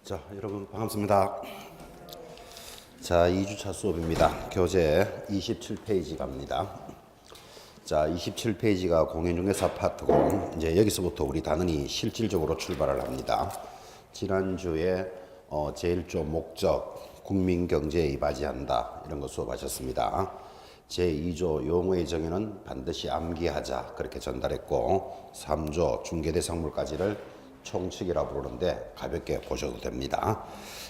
자, 여러분 반갑습니다. 자, 2주차 수업입니다. 교재 27페이지 갑니다. 자, 27페이지가 공인중개사 파트고 이제 여기서부터 우리 단원이 실질적으로 출발을 합니다. 지난주에 제1조 목적, 국민경제에 이바지한다 이런 거 수업하셨습니다. 제2조 용어의 정의는 반드시 암기하자 그렇게 전달했고 3조 중개대상물까지를 총칙이라 부르는데 가볍게 보셔도 됩니다.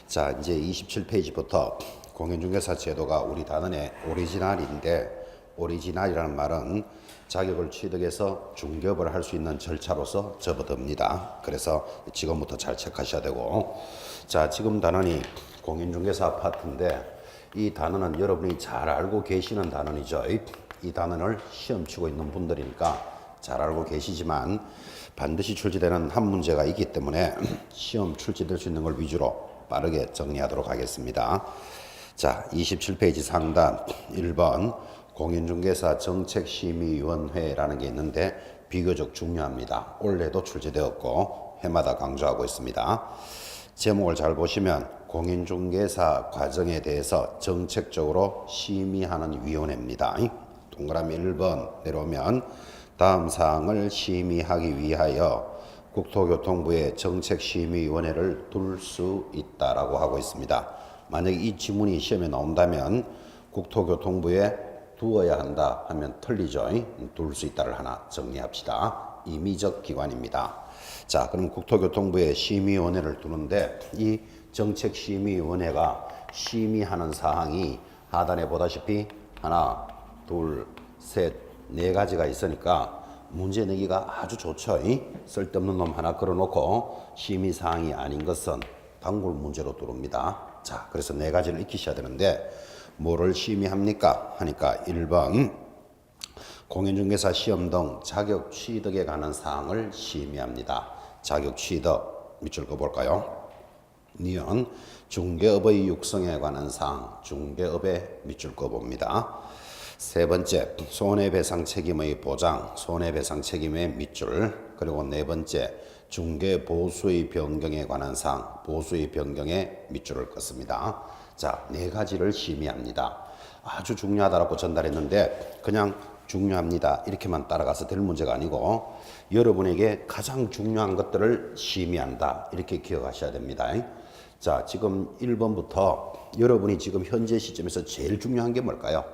자, 이제 27페이지부터 공인중개사 제도가 우리 단원의 오리지널인데 오리지널이라는 말은 자격을 취득해서 중개업을 할 수 있는 절차로서 접어듭니다. 그래서 지금부터 잘 체크하셔야 되고, 자, 지금 단원이 공인중개사 파트인데 이 단어는 여러분이 잘 알고 계시는 단어이죠. 이 단어를 시험 치고 있는 분들이니까 잘 알고 계시지만 반드시 출제되는 한 문제가 있기 때문에 시험 출제될 수 있는 걸 위주로 빠르게 정리하도록 하겠습니다. 자, 27페이지 상단 1번 공인중개사 정책심의위원회라는 게 있는데 비교적 중요합니다. 올해도 출제되었고 해마다 강조하고 있습니다. 제목을 잘 보시면 공인중개사 과정에 대해서 정책적으로 심의하는 위원회입니다. 동그라미 1번 내려오면 다음 사항을 심의하기 위하여 국토교통부에 정책심의위원회를 둘 수 있다라고 하고 있습니다. 만약에 이 지문이 시험에 나온다면 국토교통부에 두어야 한다 하면 틀리죠. 둘 수 있다를 하나 정리합시다. 임의적 기관입니다. 자, 그럼 국토교통부에 심의위원회를 두는데 이 정책심의위원회가 심의하는 사항이 하단에 보다시피 하나, 둘, 셋, 네 가지가 있으니까 문제 내기가 아주 좋죠. 쓸데없는 놈 하나 걸어놓고 심의사항이 아닌 것은 단골 문제로 들어옵니다. 자, 그래서 네 가지를 익히셔야 되는데 뭐를 심의합니까? 하니까 1번 공인중개사 시험 등 자격 취득에 관한 사항을 심의합니다. 자격 취득 밑줄 그어볼까요? 니은 중개업의 육성에 관한 사항, 중개업의 밑줄 그어봅니다. 세 번째, 손해배상 책임의 보장, 손해배상 책임의 밑줄. 그리고 네 번째, 중개보수의 변경에 관한 사항, 보수의 변경에 밑줄을 긋습니다. 자, 네 가지를 심의합니다. 아주 중요하다고 전달했는데 그냥 중요합니다 이렇게만 따라가서 될 문제가 아니고 여러분에게 가장 중요한 것들을 심의한다 이렇게 기억하셔야 됩니다. 자, 지금 1번부터 여러분이 지금 현재 시점에서 제일 중요한 게 뭘까요?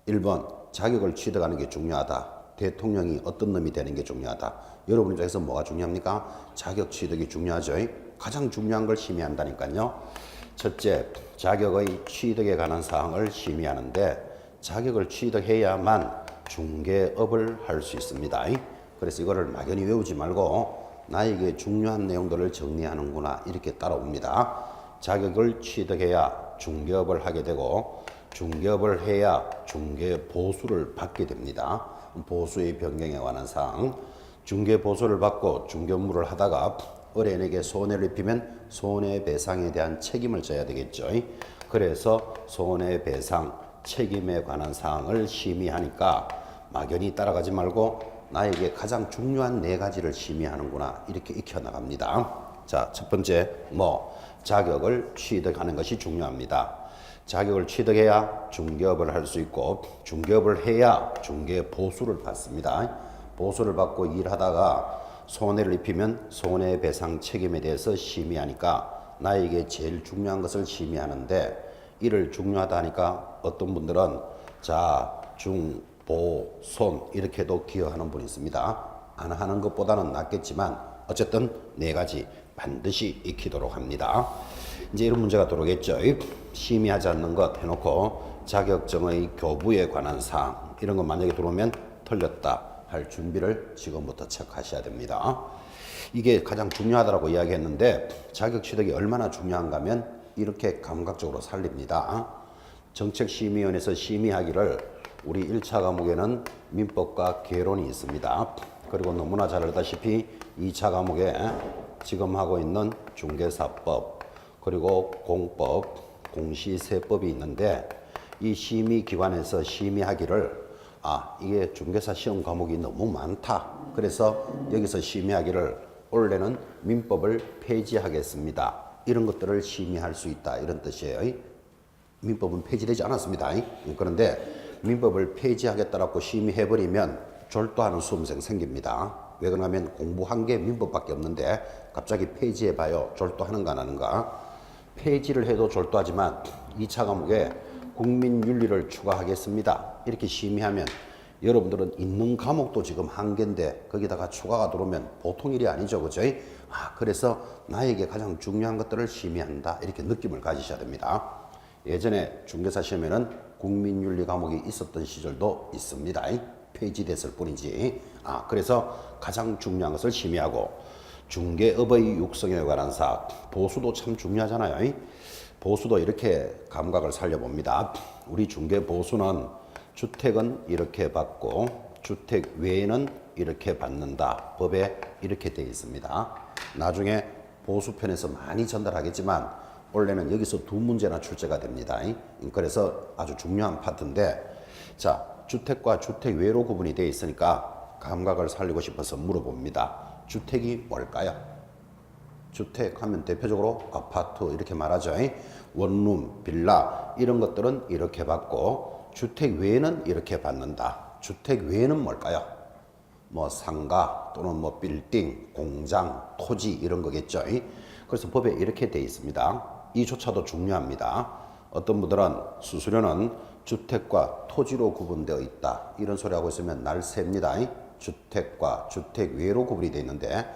1번 자격을 취득하는 게 중요하다. 대통령이 어떤 놈이 되는 게 중요하다. 여러분 입장에서 뭐가 중요합니까? 자격 취득이 중요하죠. 가장 중요한 걸 심의한다니까요. 첫째, 자격의 취득에 관한 사항을 심의하는데 자격을 취득해야만 중개업을 할 수 있습니다. 그래서 이거를 막연히 외우지 말고 나에게 중요한 내용들을 정리하는구나 이렇게 따라옵니다. 자격을 취득해야 중개업을 하게 되고 중개업을 해야 중개보수를 받게 됩니다. 보수의 변경에 관한 사항, 중개보수를 받고 중개업무를 하다가 의뢰인에게 손해를 입히면 손해배상에 대한 책임을 져야 되겠죠. 그래서 손해배상 책임에 관한 사항을 심의하니까 막연히 따라가지 말고 나에게 가장 중요한 네 가지를 심의하는구나 이렇게 익혀나갑니다. 자, 첫 번째 자격을 취득하는 것이 중요합니다. 자격을 취득해야 중개업을 할 수 있고 중개업을 해야 중개보수를 받습니다. 보수를 받고 일하다가 손해를 입히면 손해배상 책임에 대해서 심의하니까 나에게 제일 중요한 것을 심의하는데 이를 중요하다 하니까 어떤 분들은 자, 중, 보, 손 이렇게도 기억하는 분이 있습니다. 안 하는 것보다는 낫겠지만 어쨌든 네 가지 반드시 익히도록 합니다. 이제 이런 문제가 들어오겠죠. 심의하지 않는 것 해놓고 자격증의 교부에 관한 사항 이런 거 만약에 들어오면 틀렸다 할 준비를 지금부터 체크하셔야 됩니다. 이게 가장 중요하다고 이야기했는데 자격 취득이 얼마나 중요한가 하면 이렇게 감각적으로 살립니다. 정책심의위원회에서 심의하기를 우리 1차 과목에는 민법과 개론이 있습니다. 그리고 너무나 잘 알다시피 2차 과목에 지금 하고 있는 중개사법 그리고 공법, 공시세법이 있는데 이 심의기관에서 심의하기를 이게 중개사 시험 과목이 너무 많다. 그래서 여기서 심의하기를 올해는 민법을 폐지하겠습니다. 이런 것들을 심의할 수 있다 이런 뜻이에요. 민법은 폐지되지 않았습니다. 그런데 민법을 폐지하겠다라고 심의해버리면 졸도하는 수험생 생깁니다. 왜 그러냐면 공부한 게 민법밖에 없는데 갑자기 폐지해봐요. 졸도하는가 안 하는가. 폐지를 해도 졸도하지만 2차 과목에 국민윤리를 추가하겠습니다. 이렇게 심의하면 여러분들은 있는 과목도 지금 한 개인데 거기다가 추가가 들어오면 보통 일이 아니죠. 그죠? 그래서 나에게 가장 중요한 것들을 심의한다. 이렇게 느낌을 가지셔야 됩니다. 예전에 중개사 시험에는 국민윤리 과목이 있었던 시절도 있습니다. 폐지됐을 뿐이지. 그래서 가장 중요한 것을 심의하고 중개업의 육성에 관한 사항, 보수도 참 중요하잖아요. 보수도 이렇게 감각을 살려봅니다. 우리 중개 보수는 주택은 이렇게 받고 주택 외에는 이렇게 받는다. 법에 이렇게 되어 있습니다. 나중에 보수편에서 많이 전달하겠지만 원래는 여기서 두 문제나 출제가 됩니다. 그래서 아주 중요한 파트인데 자, 주택과 주택 외로 구분이 되어 있으니까 감각을 살리고 싶어서 물어봅니다. 주택이 뭘까요? 주택 하면 대표적으로 아파트 이렇게 말하죠. 원룸, 빌라 이런 것들은 이렇게 받고 주택 외에는 이렇게 받는다. 주택 외에는 뭘까요? 뭐 상가 또는 뭐 빌딩, 공장, 토지 이런 거겠죠. 그래서 법에 이렇게 되어 있습니다. 이조차도 중요합니다. 어떤 분들은 수수료는 주택과 토지로 구분되어 있다. 이런 소리 하고 있으면 날 셉니다. 주택과 주택 외로 구분이 되어 있는데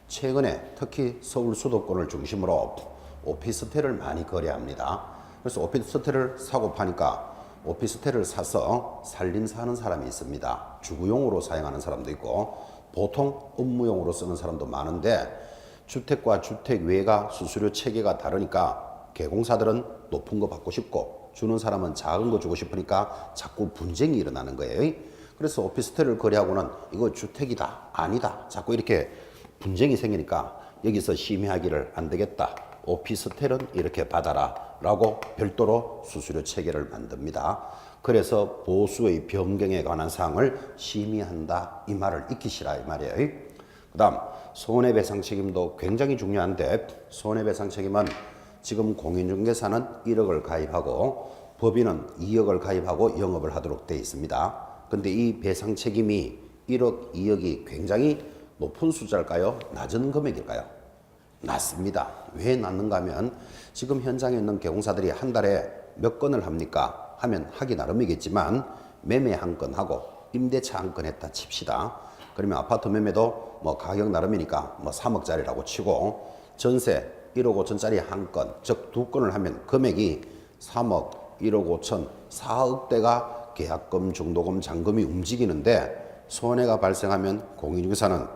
최근에 특히 서울 수도권을 중심으로 오피스텔을 많이 거래합니다. 그래서 오피스텔을 사고 파니까 오피스텔을 사서 살림사 하는 사람이 있습니다. 주거용으로 사용하는 사람도 있고 보통 업무용으로 쓰는 사람도 많은데 주택과 주택 외가 수수료 체계가 다르니까 개공사들은 높은 거 받고 싶고 주는 사람은 작은 거 주고 싶으니까 자꾸 분쟁이 일어나는 거예요. 그래서 오피스텔을 거래하고는 이거 주택이다 아니다 자꾸 이렇게 분쟁이 생기니까 여기서 심의하기를 안 되겠다. 오피스텔은 이렇게 받아라 라고 별도로 수수료 체계를 만듭니다. 그래서 보수의 변경에 관한 사항을 심의한다 이 말을 익히시라 이 말이에요. 그 다음 손해배상 책임도 굉장히 중요한데 손해배상 책임은 지금 공인중개사는 1억을 가입하고 법인은 2억을 가입하고 영업을 하도록 되어 있습니다. 근데 이 배상 책임이 1억, 2억이 굉장히 높은 숫자일까요? 낮은 금액일까요? 낮습니다. 왜 낮는가 하면 지금 현장에 있는 개공사들이 한 달에 몇 건을 합니까? 하면 하기 나름이겠지만 매매 한 건 하고 임대차 한 건 했다 칩시다. 그러면 아파트 매매도 뭐 가격 나름이니까 뭐 3억짜리라고 치고 전세 1억 5천짜리 한 건, 즉 두 건을 하면 금액이 3억, 1억 5천, 4억대가 계약금, 중도금, 잔금이 움직이는데 손해가 발생하면 공인중개사는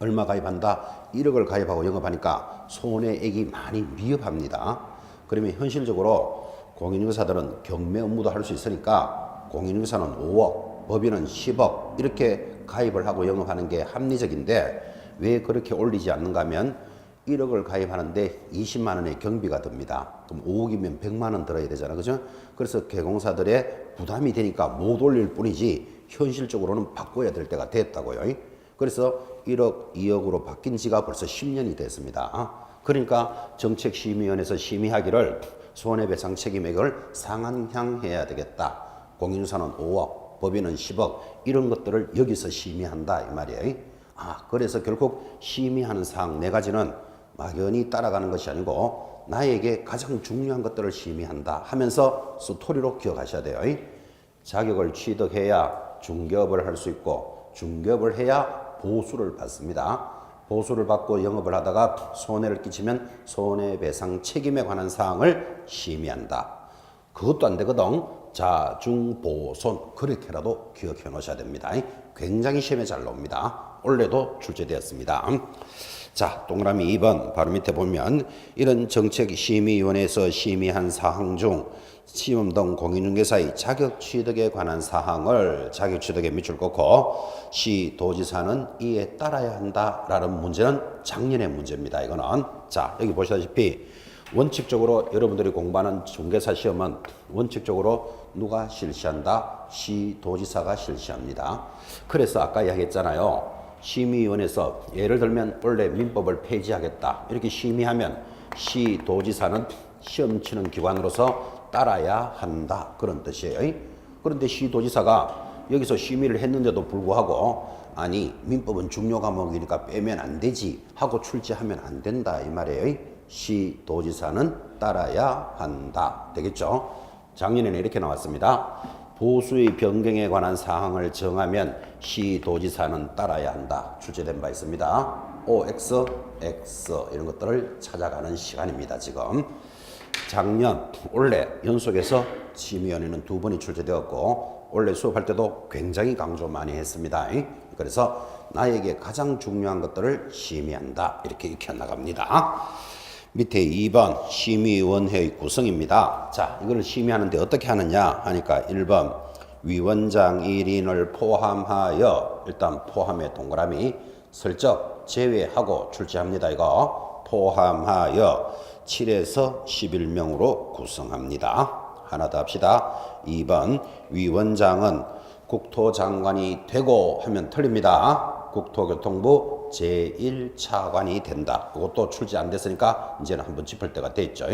얼마 가입한다? 1억을 가입하고 영업하니까 손해액이 많이 미흡합니다. 그러면 현실적으로 공인중개사들은 경매 업무도 할 수 있으니까 공인중개사는 5억, 법인은 10억 이렇게 가입을 하고 영업하는 게 합리적인데 왜 그렇게 올리지 않는가 하면 1억을 가입하는데 20만 원의 경비가 듭니다. 그럼 5억이면 100만 원 들어야 되잖아. 그죠? 그래서 개공사들의 부담이 되니까 못 올릴 뿐이지 현실적으로는 바꿔야 될 때가 됐다고요. 그래서 1억, 2억으로 바뀐 지가 벌써 10년이 됐습니다. 그러니까 정책심의위원회에서 심의하기를 손해배상 책임액을 상한향해야 되겠다. 공인중개사는 5억, 법인은 10억 이런 것들을 여기서 심의한다 이 말이에요. 그래서 결국 심의하는 사항 네 가지는 막연히 따라가는 것이 아니고 나에게 가장 중요한 것들을 심의한다 하면서 스토리로 기억하셔야 돼요. 자격을 취득해야 중개업을 할 수 있고 중개업을 해야 보수를 받습니다. 보수를 받고 영업을 하다가 손해를 끼치면 손해배상 책임에 관한 사항을 심의한다. 그것도 안 되거든. 자중보손 그렇게라도 기억해 놓으셔야 됩니다. 굉장히 시험에 잘 나옵니다. 올해도 출제되었습니다. 자, 동그라미 2번 바로 밑에 보면 이런 정책심의위원회에서 심의한 사항 중 시험 등 공인중개사의 자격 취득에 관한 사항을 자격 취득에 밑줄 긋고 시도지사는 이에 따라야 한다라는 문제는 작년의 문제입니다. 이거는 자 여기 보시다시피 원칙적으로 여러분들이 공부하는 중개사 시험은 원칙적으로 누가 실시한다? 시도지사가 실시합니다. 그래서 아까 이야기했잖아요. 심의위원회에서 예를 들면 원래 민법을 폐지하겠다 이렇게 심의하면 시도지사는 시험 치는 기관으로서 따라야 한다. 그런 뜻이에요. 그런데 시도지사가 여기서 심의를 했는데도 불구하고 아니 민법은 중요 과목이니까 빼면 안 되지 하고 출제하면 안 된다 이 말이에요. 시도지사는 따라야 한다. 되겠죠? 작년에는 이렇게 나왔습니다. 보수의 변경에 관한 사항을 정하면 시도지사는 따라야 한다. 출제된 바 있습니다. OX, X 이런 것들을 찾아가는 시간입니다. 지금 작년, 올해 연속해서 심의위원회는 2번이 출제되었고 올해 수업할 때도 굉장히 강조 많이 했습니다. 그래서 나에게 가장 중요한 것들을 심의한다. 이렇게 익혀나갑니다. 밑에 2번 심의위원회의 구성입니다. 자, 이걸 심의하는데 어떻게 하느냐 하니까 1번 위원장 1인을 포함하여 일단 포함의 동그라미 슬쩍 제외하고 출제합니다. 이거 포함하여 7에서 11명으로 구성합니다. 하나 더 합시다. 2번 위원장은 국토장관이 되고 하면 틀립니다. 국토교통부 제1차관이 된다. 이것도 출제 안 됐으니까 이제는 한번 짚을 때가 됐죠.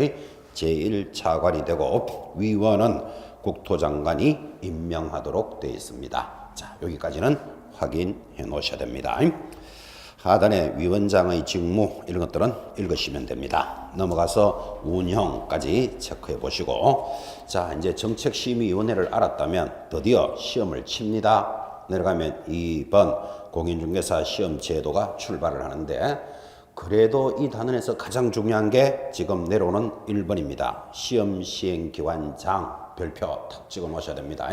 제1차관이 되고 위원은 국토장관이 임명하도록 되어 있습니다. 자, 여기까지는 확인해 놓으셔야 됩니다. 하단에 위원장의 직무 이런 것들은 읽으시면 됩니다. 넘어가서 운영까지 체크해 보시고 자 이제 정책심의위원회를 알았다면 드디어 시험을 칩니다. 내려가면 2번 공인중개사 시험 제도가 출발을 하는데 그래도 이 단원에서 가장 중요한 게 지금 내려오는 1번입니다. 시험 시행기관장 별표 탁 찍어 놓으셔야 됩니다.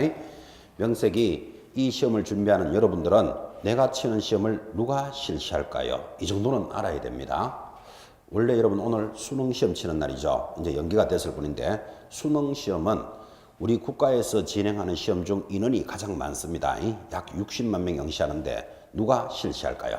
명색이 이 시험을 준비하는 여러분들은 내가 치는 시험을 누가 실시할까요? 이 정도는 알아야 됩니다. 원래 여러분 오늘 수능시험 치는 날이죠. 이제 연기가 됐을 뿐인데 수능시험은 우리 국가에서 진행하는 시험 중 인원이 가장 많습니다. 약 60만 명 응시하는데 누가 실시할까요?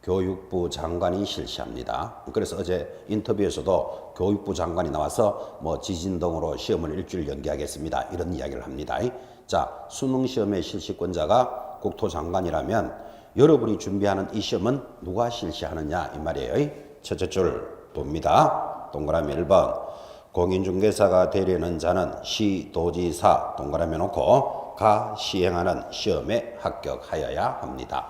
교육부 장관이 실시합니다. 그래서 어제 인터뷰에서도 교육부 장관이 나와서 뭐 지진 등으로 시험을 일주일 연기하겠습니다. 이런 이야기를 합니다. 자, 수능시험의 실시권자가 국토장관이라면 여러분이 준비하는 이 시험은 누가 실시하느냐 이 말이에요. 첫째 줄 봅니다. 동그라미 1번 공인중개사가 되려는 자는 시도지사 동그라미 놓고 가 시행하는 시험에 합격하여야 합니다.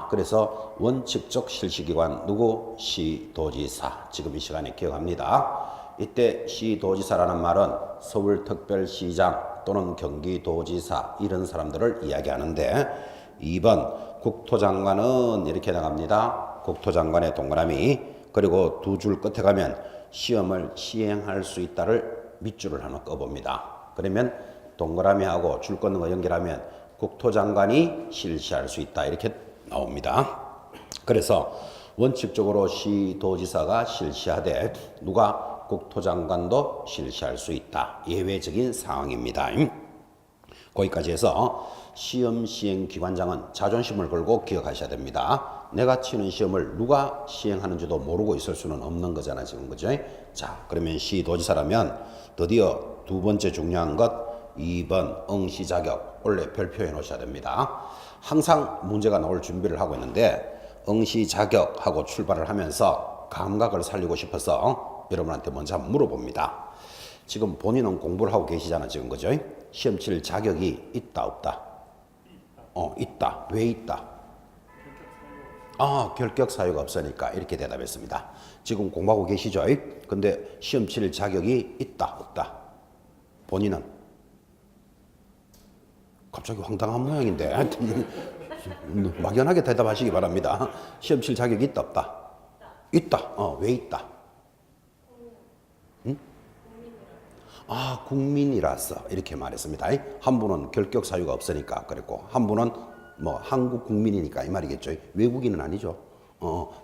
그래서 원칙적 실시기관 누구? 시도지사. 지금 이 시간에 기억합니다. 이때 시도지사라는 말은 서울특별시장 또는 경기도지사 이런 사람들을 이야기하는데 2번 국토장관은 이렇게 나갑니다. 국토장관의 동그라미 그리고 두 줄 끝에 가면 시험을 시행할 수 있다를 밑줄을 하나 꺼봅니다. 그러면 동그라미하고 줄 걷는 거 연결하면 국토장관이 실시할 수 있다 이렇게 나옵니다. 그래서 원칙적으로 시도지사가 실시하되 누가 국토장관도 실시할 수 있다. 예외적인 상황입니다. 거기까지 해서 시험 시행 기관장은 자존심을 걸고 기억하셔야 됩니다. 내가 치는 시험을 누가 시행하는지도 모르고 있을 수는 없는 거잖아 지금 그죠? 자 그러면 시도지사라면 드디어 두 번째 중요한 것 2번 응시 자격 원래 별표해 놓으셔야 됩니다. 항상 문제가 나올 준비를 하고 있는데 응시 자격하고 출발을 하면서 감각을 살리고 싶어서 여러분한테 먼저 한번 물어봅니다. 지금 본인은 공부를 하고 계시잖아 지금 그죠? 시험 칠 자격이 있다 없다? 있다. 왜 있다? 결격 사유가 없으니까 이렇게 대답했습니다. 지금 공부하고 계시죠? 근데 시험 칠 자격이 있다 없다? 본인은? 갑자기 황당한 모양인데 막연하게 대답하시기 바랍니다. 시험 칠 자격이 있다 없다? 있다. 왜 있다? 응? 국민이라서 이렇게 말했습니다. 한 분은 결격 사유가 없으니까 그랬고 한 분은 뭐 한국 국민이니까 이 말이겠죠. 외국인은 아니죠.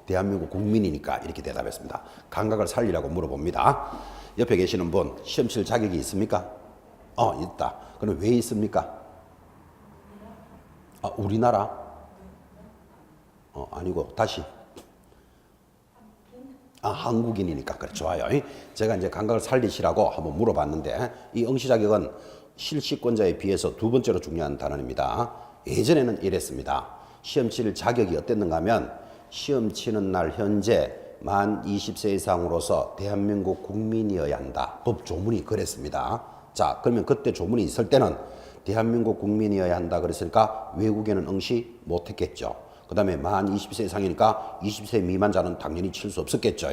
대한민국 국민이니까 이렇게 대답했습니다. 감각을 살리라고 물어봅니다. 옆에 계시는 분 시험 칠 자격이 있습니까? 있다. 그럼 왜 있습니까? 우리나라? 아니고 다시. 한국인이니까 그래 좋아요. 제가 이제 감각을 살리시라고 한번 물어봤는데 이 응시 자격은 실시권자에 비해서 두 번째로 중요한 단원입니다. 예전에는 이랬습니다. 시험 칠 자격이 어땠는가 하면 시험 치는 날 현재 만 20세 이상으로서 대한민국 국민이어야 한다. 법 조문이 그랬습니다. 자, 그러면 그때 조문이 있을 때는 대한민국 국민이어야 한다 그랬으니까 외국에는 응시 못했겠죠. 그 다음에 만 20세 이상이니까 20세 미만자는 당연히 칠 수 없었겠죠.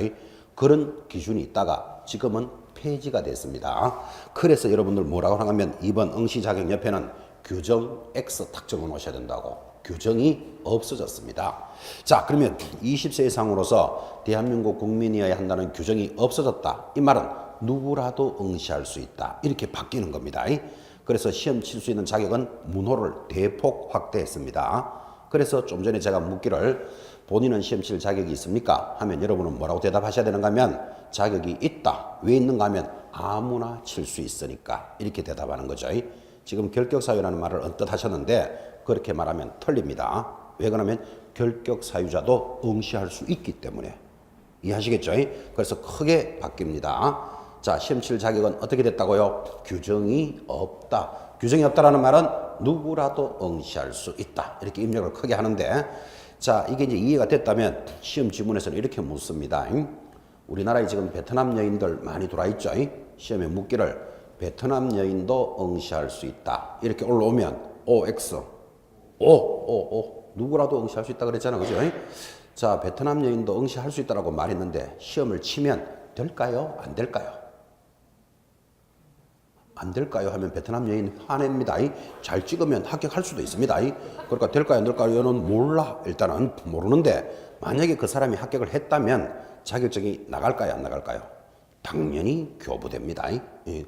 그런 기준이 있다가 지금은 폐지가 됐습니다. 그래서 여러분들 뭐라고 하냐면 이번 응시 자격 옆에는 규정 X 탁 적어 놓으셔야 된다고. 규정이 없어졌습니다. 자, 그러면 20세 이상으로서 대한민국 국민이어야 한다는 규정이 없어졌다. 이 말은 누구라도 응시할 수 있다. 이렇게 바뀌는 겁니다. 그래서 시험 칠 수 있는 자격은 문호를 대폭 확대했습니다. 그래서 좀 전에 제가 묻기를 본인은 시험 칠 자격이 있습니까? 하면 여러분은 뭐라고 대답하셔야 되는가 하면 자격이 있다. 왜 있는가 하면 아무나 칠 수 있으니까 이렇게 대답하는 거죠. 지금 결격사유라는 말을 언뜻 하셨는데 그렇게 말하면 틀립니다. 왜 그러냐면 결격사유자도 응시할 수 있기 때문에. 이해하시겠죠? 그래서 크게 바뀝니다. 자, 시험 칠 자격은 어떻게 됐다고요? 규정이 없다. 규정이 없다라는 말은 누구라도 응시할 수 있다. 이렇게 입력을 크게 하는데, 자, 이게 이제 이해가 됐다면 시험 지문에서는 이렇게 묻습니다. 우리나라에 지금 베트남 여인들 많이 들어와 있죠? 시험에 묻기를 베트남 여인도 응시할 수 있다. 이렇게 올라오면 OX, 누구라도 응시할 수 있다 그랬잖아, 그죠? 자, 베트남 여인도 응시할 수 있다라고 말했는데 시험을 치면 될까요? 안 될까요? 안 될까요? 하면 베트남 여인 화냅니다. 잘 찍으면 합격할 수도 있습니다. 그러니까 될까요? 안 될까요?는 몰라. 일단은 모르는데 만약에 그 사람이 합격을 했다면 자격증이 나갈까요? 안 나갈까요? 당연히 교부됩니다.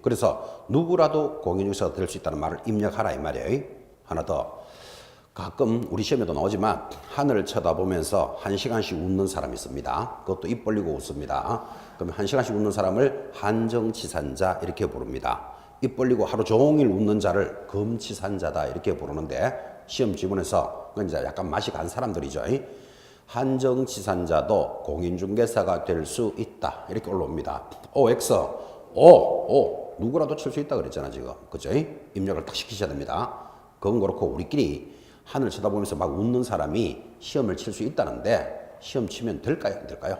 그래서 누구라도 공인중개사가 될 수 있다는 말을 입력하라 이 말이에요. 하나 더. 가끔 우리 시험에도 나오지만 하늘을 쳐다보면서 1시간씩 웃는 사람이 있습니다. 그것도 입 벌리고 웃습니다. 그러면 1시간씩 웃는 사람을 한정치산자 이렇게 부릅니다. 입 벌리고 하루 종일 웃는 자를 금치산자다 이렇게 부르는데 시험 지문에서 그건 이제 약간 맛이 간 사람들이죠. 한정치산자도 공인중개사가 될 수 있다 이렇게 올라옵니다. OX 누구라도 칠 수 있다 그랬잖아 지금. 그죠? 입력을 딱 시키셔야 됩니다. 그건 그렇고 우리끼리 하늘 쳐다보면서 막 웃는 사람이 시험을 칠 수 있다는데 시험 치면 될까요? 안 될까요?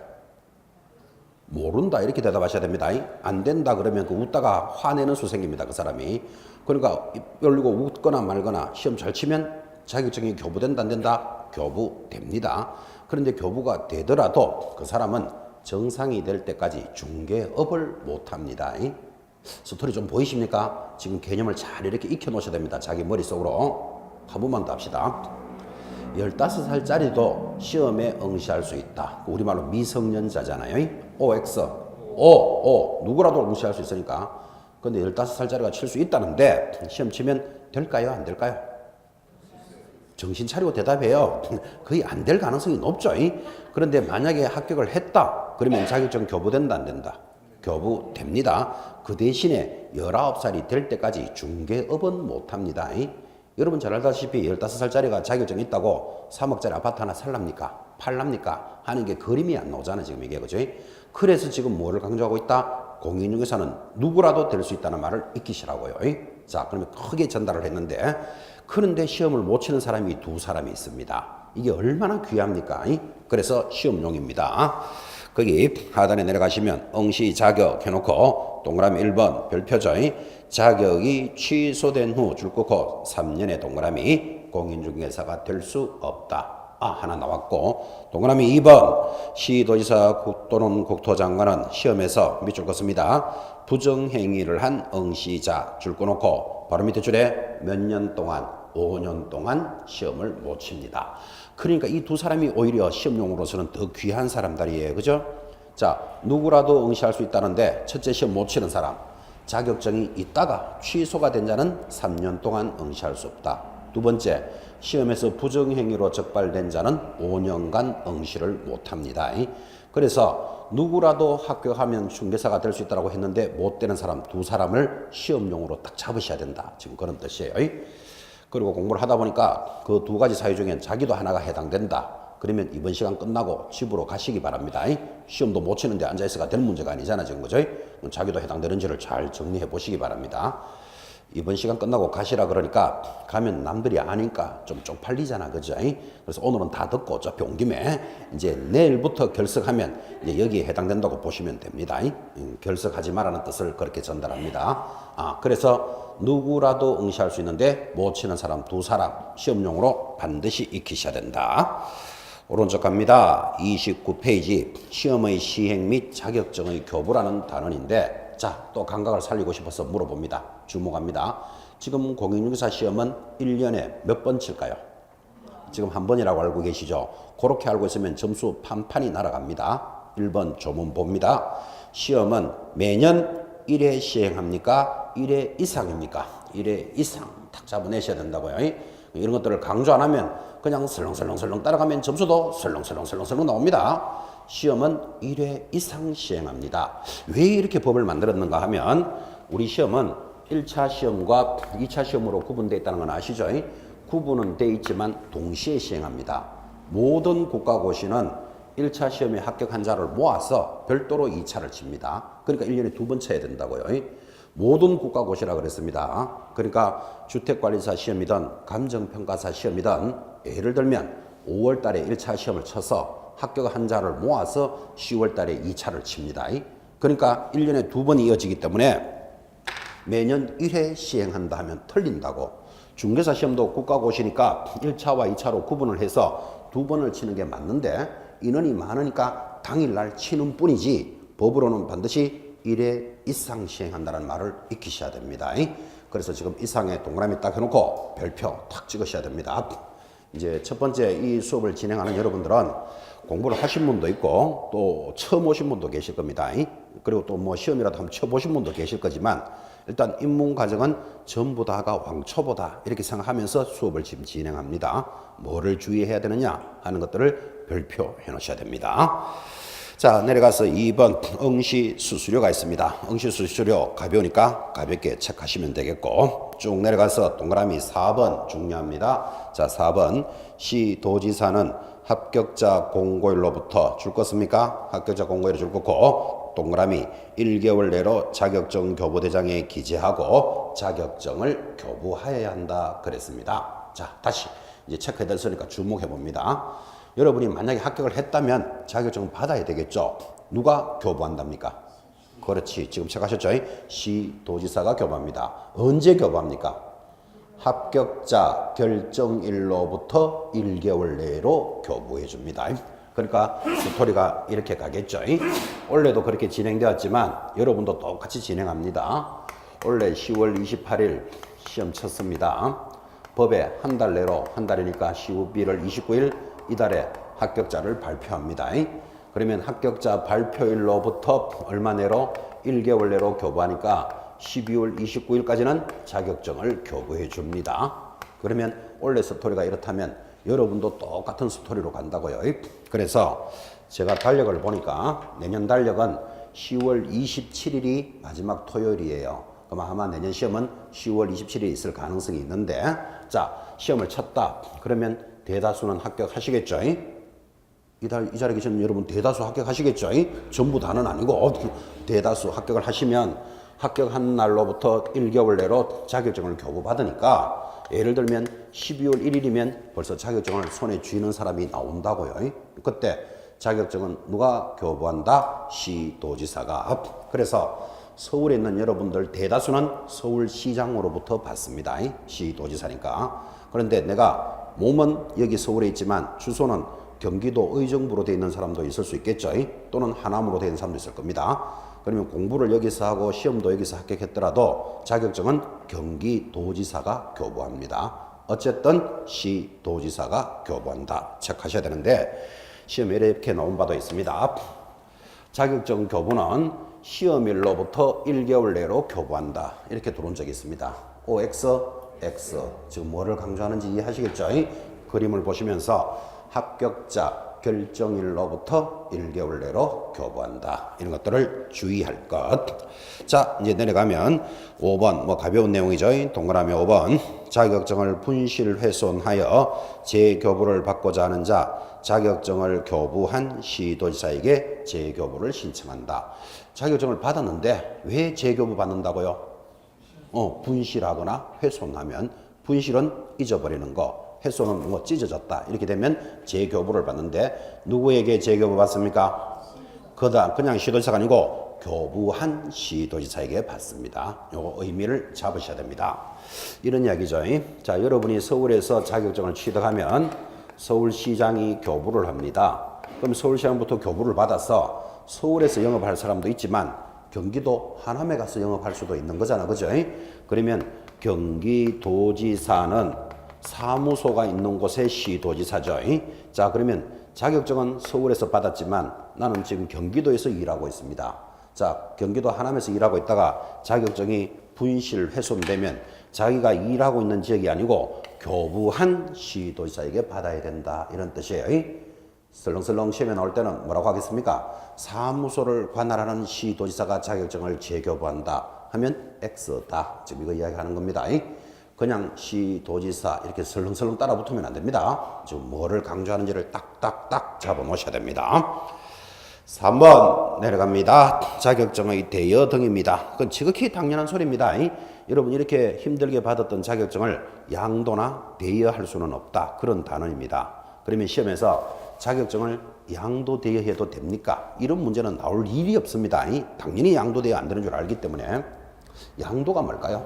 모른다 이렇게 대답하셔야 됩니다. 안 된다 그러면 그 웃다가 화내는 수생입니다. 그 사람이. 그러니까 입 열리고 웃거나 말거나 시험 잘 치면 자격증이 교부된다 안 된다? 교부됩니다. 그런데 교부가 되더라도 그 사람은 정상이 될 때까지 중개업을 못합니다. 스토리 좀 보이십니까? 지금 개념을 잘 이렇게 익혀 놓으셔야 됩니다. 자기 머릿속으로. 한 번만 더 합시다. 15살짜리도 시험에 응시할 수 있다. 우리말로 미성년자잖아요. OX. 누구라도 응시할 수 있으니까. 근데 15살짜리가 칠 수 있다는데 시험 치면 될까요? 안 될까요? 정신 차리고 대답해요. 거의 안 될 가능성이 높죠. 그런데 만약에 합격을 했다. 그러면 자격증 교부된다 안 된다? 교부됩니다. 그 대신에 19살이 될 때까지 중개업은 못합니다. 여러분 잘 알다시피 15살짜리가 자격증 있다고 3억짜리 아파트 하나 살랍니까? 팔랍니까? 하는 게 그림이 안 나오잖아 지금 이게. 그죠? 그래서 지금 뭐를 강조하고 있다? 공인중개사는 누구라도 될 수 있다는 말을 익히시라고요. 자, 그러면 크게 전달을 했는데 그런데 시험을 못 치는 사람이 두 사람이 있습니다. 이게 얼마나 귀합니까? 그래서 시험용입니다. 거기 하단에 내려가시면 응시 자격 해놓고 동그라미 1번 별표죠. 자격이 취소된 후 줄 긋고 3년의 동그라미 공인중개사가 될 수 없다. 하나 나왔고 동그라미 2번 시도지사 또는 국토장관은 시험에서 밑줄 긋습니다. 부정행위를 한 응시자 줄 꺼놓고 바로 밑에 줄에 몇 년 동안 5년 동안 시험을 못 칩니다. 그러니까 이 두 사람이 오히려 시험용으로서는 더 귀한 사람들이에요. 그죠? 자, 누구라도 응시할 수 있다는데 첫째 시험 못 치는 사람 자격증이 있다가 취소가 된 자는 3년 동안 응시할 수 없다. 두 번째, 시험에서 부정행위로 적발된 자는 5년간 응시를 못합니다. 그래서 누구라도 합격하면 중개사가 될 수 있다고 했는데 못 되는 사람 두 사람을 시험용으로 딱 잡으셔야 된다. 지금 그런 뜻이에요. 그리고 공부를 하다 보니까 그 두 가지 사유 중엔 자기도 하나가 해당된다. 그러면 이번 시간 끝나고 집으로 가시기 바랍니다. 시험도 못 치는데 앉아있어가 될 문제가 아니잖아 지금. 그죠? 자기도 해당되는지를 잘 정리해 보시기 바랍니다. 이번 시간 끝나고 가시라 그러니까 가면 남들이 아니까 좀 쪽팔리잖아, 그죠? 그래서 오늘은 다 듣고 어차피 온 김에 이제 내일부터 결석하면 이제 여기에 해당된다고 보시면 됩니다. 결석하지 말라는 뜻을 그렇게 전달합니다. 그래서 누구라도 응시할 수 있는데 못 치는 사람 2사람 시험용으로 반드시 익히셔야 된다. 오른쪽 갑니다. 29페이지 시험의 시행 및 자격증의 교부라는 단원인데 자, 또 감각을 살리고 싶어서 물어봅니다. 주목합니다. 지금 공인중개사 시험은 1년에 몇 번 칠까요? 지금 한 번이라고 알고 계시죠? 그렇게 알고 있으면 점수 판판이 날아갑니다. 1번 조문 봅니다. 시험은 매년 1회 시행합니까? 1회 이상입니까? 1회 이상 딱 잡아내셔야 된다고요. 이런 것들을 강조 안 하면 그냥 설렁설렁 따라가면 점수도 설렁설렁 나옵니다. 시험은 1회 이상 시행합니다. 왜 이렇게 법을 만들었는가 하면 우리 시험은 1차 시험과 2차 시험으로 구분되어 있다는 건 아시죠? 구분은 되어 있지만 동시에 시행합니다. 모든 국가고시는 1차 시험에 합격한 자를 모아서 별도로 2차를 칩니다. 그러니까 1년에 2번 쳐야 된다고요. 모든 국가고시라 그랬습니다. 그러니까 주택관리사 시험이든 감정평가사 시험이든 예를 들면 5월 달에 1차 시험을 쳐서 합격한 자를 모아서 10월 달에 2차를 칩니다. 그러니까 1년에 2번이 이어지기 때문에 매년 1회 시행한다 하면 틀린다고. 중개사 시험도 국가고시니까 1차와 2차로 구분을 해서 2번을 치는 게 맞는데 인원이 많으니까 당일날 치는 뿐이지 법으로는 반드시 1회 이상 시행한다는 말을 익히셔야 됩니다. 그래서 지금 이상에 동그라미 딱 해놓고 별표 탁 찍으셔야 됩니다. 이제 첫 번째 이 수업을 진행하는 여러분들은 공부를 하신 분도 있고 또 처음 오신 분도 계실 겁니다. 그리고 또 뭐 시험이라도 한번 쳐보신 분도 계실 거지만 일단 입문 과정은 전부 다가 왕초보다 이렇게 생각하면서 수업을 지금 진행합니다. 뭐를 주의해야 되느냐 하는 것들을 별표해 놓으셔야 됩니다. 자, 내려가서 2번 응시 수수료가 있습니다. 응시 수수료 가벼우니까 가볍게 체크하시면 되겠고 쭉 내려가서 동그라미 4번 중요합니다. 자, 4번 시도지사는 합격자 공고일로부터 줄 것입니까? 합격자 공고일을 줄 거고 동그라미 1개월 내로 자격증 교부대장에 기재하고 자격증을 교부하여야 한다 그랬습니다. 자, 다시 이제 체크해 됐으니까 주목해 봅니다. 여러분이 만약에 합격을 했다면 자격증을 받아야 되겠죠. 누가 교부한답니까? 그렇지. 지금 체크하셨죠? 시도지사가 교부합니다. 언제 교부합니까? 합격자 결정일로부터 1개월 내로 교부해 줍니다. 그러니까 스토리가 이렇게 가겠죠. 원래도 그렇게 진행되었지만 여러분도 똑같이 진행합니다. 원래 10월 28일 시험 쳤습니다. 법에 한 달 내로, 한 달이니까 11월 29일 이달에 합격자를 발표합니다. 그러면 합격자 발표일로부터 얼마 내로? 1개월 내로 교부하니까 12월 29일까지는 자격증을 교부해 줍니다. 그러면 원래 스토리가 이렇다면 여러분도 똑같은 스토리로 간다고요. 그래서 제가 달력을 보니까 내년 달력은 10월 27일이 마지막 토요일이에요. 그럼 아마 내년 시험은 10월 27일에 있을 가능성이 있는데 자, 시험을 쳤다. 그러면 대다수는 합격하시겠죠? 이 자리에 계시는 여러분 대다수 합격하시겠죠? 전부 다는 아니고 대다수 합격을 하시면 합격한 날로부터 1개월 내로 자격증을 교부받으니까 예를 들면 12월 1일이면 벌써 자격증을 손에 쥐는 사람이 나온다고요. 그때 자격증은 누가 교부한다? 시도지사가. 그래서 서울에 있는 여러분들 대다수는 서울시장으로부터 받습니다. 시도지사니까. 그런데 내가 몸은 여기 서울에 있지만 주소는 경기도 의정부로 되어 있는 사람도 있을 수 있겠죠. 또는 하남으로 되어 있는 사람도 있을 겁니다. 그러면 공부를 여기서 하고 시험도 여기서 합격했더라도 자격증은 경기도지사가 교부합니다. 어쨌든 시도지사가 교부한다. 체크하셔야 되는데 시험에 이렇게 나온 바도 있습니다. 자격증 교부는 시험일로부터 1개월 내로 교부한다. 이렇게 들어온 적이 있습니다. OX, X. 지금 뭐를 강조하는지 이해하시겠죠? 그림을 보시면서 합격자 결정일로부터 1개월 내로 교부한다. 이런 것들을 주의할 것. 자, 이제 내려가면 5번, 뭐 가벼운 내용이죠. 동그라미 5번. 자격증을 분실 훼손하여 재교부를 받고자 하는 자, 자격증을 교부한 시도지사에게 재교부를 신청한다. 자격증을 받았는데 왜 재교부 받는다고요? 분실하거나 훼손하면 분실은 잊어버리는 거, 훼손은 뭐 찢어졌다 이렇게 되면 재교부를 받는데 누구에게 재교부 받습니까? 그냥 시도지사가 아니고 교부한 시도지사에게 받습니다. 요거 의미를 잡으셔야 됩니다. 이런 이야기죠. 자, 여러분이 서울에서 자격증을 취득하면 서울시장이 교부를 합니다. 그럼 서울시장부터 교부를 받아서 서울에서 영업할 사람도 있지만 경기도 하남에 가서 영업할 수도 있는 거잖아. 그죠? 그러면 경기도지사는 사무소가 있는 곳의 시도지사죠. 자, 그러면 자격증은 서울에서 받았지만 나는 지금 경기도에서 일하고 있습니다. 자, 경기도 하남에서 일하고 있다가 자격증이 분실 훼손되면 자기가 일하고 있는 지역이 아니고 교부한 시도지사에게 받아야 된다. 이런 뜻이에요. 설렁설렁 시험에 나올 때는 뭐라고 하겠습니까? 사무소를 관할하는 시도지사가 자격증을 재교부한다 하면 X다. 지금 이거 이야기하는 겁니다. 그냥 시도지사 이렇게 설렁설렁 따라 붙으면 안 됩니다. 지금 뭐를 강조하는지를 딱딱딱 잡아 놓으셔야 됩니다. 3번 내려갑니다. 자격증의 대여 등입니다. 그건 지극히 당연한 소리입니다. 여러분 이렇게 힘들게 받았던 자격증을 양도나 대여할 수는 없다. 그런 단어입니다. 그러면 시험에서 자격증을 양도 대여해도 됩니까? 이런 문제는 나올 일이 없습니다. 당연히 양도 대여 안 되는 줄 알기 때문에. 양도가 뭘까요?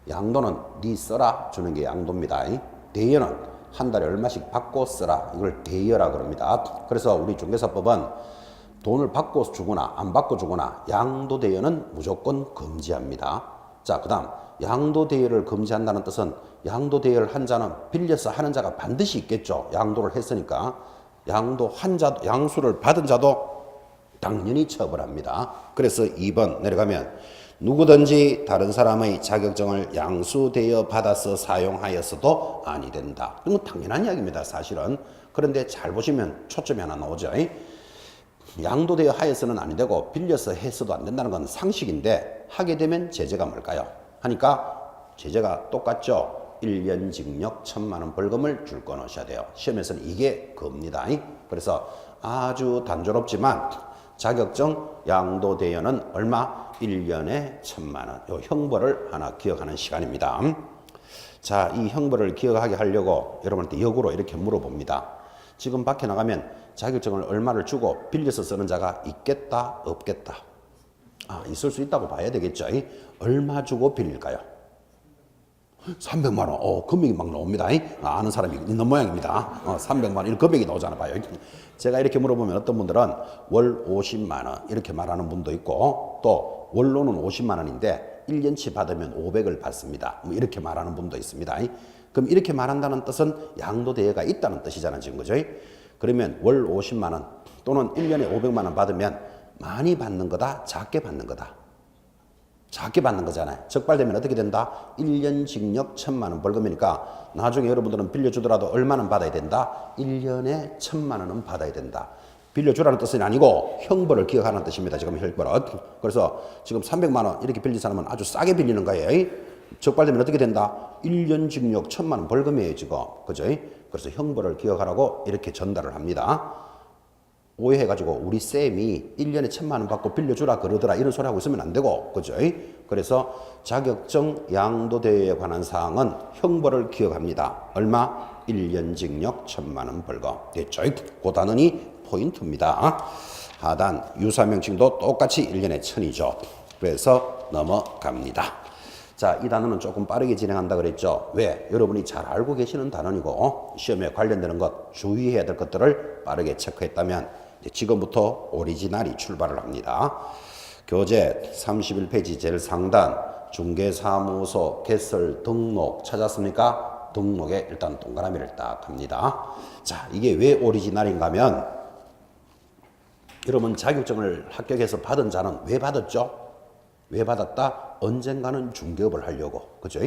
양도는 네 써라 주는 게 양도입니다. 대여는 한 달에 얼마씩 받고 쓰라. 이걸 대여라 그럽니다. 그래서 우리 중개사법은 돈을 받고 주거나 안 받고 주거나 양도 대여는 무조건 금지합니다. 자, 그 다음 양도 대여를 금지한다는 뜻은 양도 대여를 한 자는 빌려서 하는 자가 반드시 있겠죠. 양도를 했으니까. 양도한 자도, 양수를 받은 자도 당연히 처벌합니다. 그래서 2번 내려가면 누구든지 다른 사람의 자격증을 양수 대여 받아서 사용하였어도 아니 된다. 이건 당연한 이야기입니다. 사실은. 그런데 잘 보시면 초점이 하나 나오죠. 양도 대여 하여서는 아니 되고 빌려서 해서도 안 된다는 건 상식인데 하게 되면 제재가 뭘까요? 하니까 제재가 똑같죠. 1년 징역 1,000만 원 벌금을 줄 거 넣으셔야 돼요. 시험에서는 이게 겁니다. 그래서 아주 단조롭지만 자격증 양도 대여는 얼마? 1년에 1,000만 원. 요 형벌을 하나 기억하는 시간입니다. 자, 이 형벌을 기억하게 하려고 여러분한테 역으로 이렇게 물어봅니다. 지금 밖에 나가면 자격증을 얼마를 주고 빌려서 쓰는 자가 있겠다, 없겠다? 아, 있을 수 있다고 봐야 되겠죠. 얼마 주고 빌릴까요? 300만 원. 금액이 막 나옵니다. 아는 사람이 있는 모양입니다. 300만 원. 이런 금액이 나오잖아 봐요. 제가 이렇게 물어보면 어떤 분들은 월 50만 원 이렇게 말하는 분도 있고 또 원로는 50만 원인데 1년치 받으면 500을 받습니다. 뭐 이렇게 말하는 분도 있습니다. 그럼 이렇게 말한다는 뜻은 양도 대여가 있다는 뜻이잖아요. 지금 그죠? 그러면 월 50만 원 또는 1년에 500만 원 받으면 많이 받는 거다, 작게 받는 거다. 작게 받는 거잖아요. 적발되면 어떻게 된다? 1년 징역 1,000만 원 벌금이니까 나중에 여러분들은 빌려주더라도 얼마는 받아야 된다? 1년에 1,000만 원은 받아야 된다. 빌려주라는 뜻은 아니고 형벌을 기억하는 뜻입니다. 지금 형벌은. 그래서 지금 300만 원 이렇게 빌린 사람은 아주 싸게 빌리는 거예요. 적발되면 어떻게 된다? 1년 징역 1,000만 원 벌금이에요. 지금. 그죠? 그래서 형벌을 기억하라고 이렇게 전달을 합니다. 오해해가지고 우리 쌤이 1년에 1,000만 원 받고 빌려주라 그러더라 이런 소리 하고 있으면 안 되고 그죠? 그래서 자격증 양도대여에 관한 사항은 형벌을 기억합니다. 얼마? 1년 징역 1,000만 원 벌금. 됐죠? 그 단원이 포인트입니다. 하단 유사명칭도 똑같이 1년에 1,000이죠. 그래서 넘어갑니다. 자, 이 단어는 조금 빠르게 진행한다 그랬죠. 왜? 여러분이 잘 알고 계시는 단어이고 시험에 관련되는 것 주의해야 될 것들을 빠르게 체크했다면 이제 지금부터 오리지널이 출발을 합니다. 교재 31페이지 제일 상단 중개사무소 개설 등록 찾았습니까? 등록에 일단 동그라미를 딱 합니다. 자, 이게 왜 오리지널인가 하면 여러분 자격증을 합격해서 받은 자는 왜 받았죠? 왜 받았다? 언젠가는 중개업을 하려고. 그죠?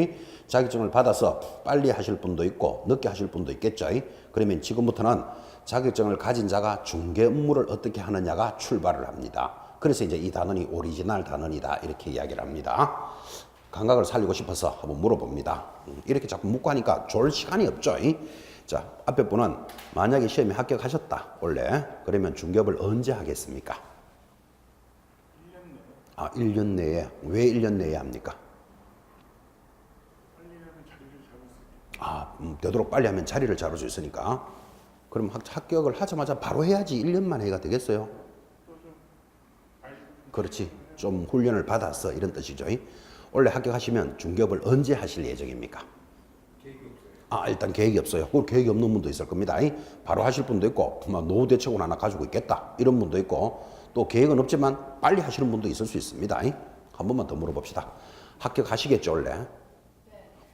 자격증을 받아서 빨리 하실 분도 있고 늦게 하실 분도 있겠죠. 그러면 지금부터는 자격증을 가진 자가 중개 업무를 어떻게 하느냐가 출발을 합니다. 그래서 이제 이 단원이 오리지널 단원이다 이렇게 이야기를 합니다. 감각을 살리고 싶어서 한번 물어봅니다. 이렇게 자꾸 묻고 하니까 좋을 시간이 없죠. 자, 앞에 분은 만약에 시험에 합격하셨다 원래 그러면 중개업을 언제 하겠습니까? 아, 1년 내에. 왜 1년 내에 합니까? 아, 되도록 빨리 하면 자리를 잡을 수 있으니까. 그럼 합격을 하자마자 바로 해야지 1년만 해가 되겠어요? 그렇지. 좀 훈련을 받았어. 이런 뜻이죠. 원래 합격하시면 중개업을 언제 하실 예정입니까? 아, 일단 계획이 없어요. 그 계획이 없는 분도 있을 겁니다. 바로 하실 분도 있고, 노후 대책을 하나 가지고 있겠다. 이런 분도 있고, 또 계획은 없지만 빨리 하시는 분도 있을 수 있습니다. 한 번만 더 물어봅시다. 합격하시겠죠, 원래?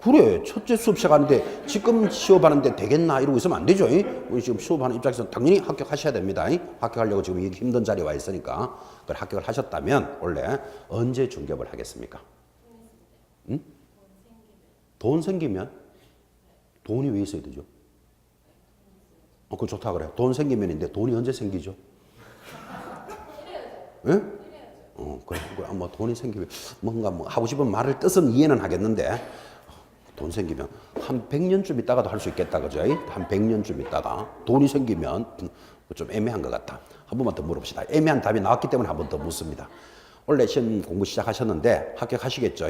그래, 첫째 수업 시작하는데 지금 수업하는데 되겠나 이러고 있으면 안 되죠. 우리 지금 수업하는 입장에서 당연히 합격하셔야 됩니다. 합격하려고 지금 이 힘든 자리에 와 있으니까. 합격을 하셨다면 원래 언제 중개업을 하겠습니까? 응? 돈 생기면? 돈이 왜 있어야 되죠? 그거 좋다 그래요. 돈 생기면인데 돈이 언제 생기죠? 예? 그래. 뭐 돈이 생기면 뭔가 뭐 하고 싶은 말을 뜻은 이해는 하겠는데 돈 생기면 한 100년쯤 있다가도 할 수 있겠다. 그죠? 한 100년쯤 있다가 돈이 생기면 좀 애매한 것 같다. 한 번만 더 물어봅시다. 애매한 답이 나왔기 때문에 한 번 더 묻습니다. 원래 시험 공부 시작하셨는데 합격하시겠죠?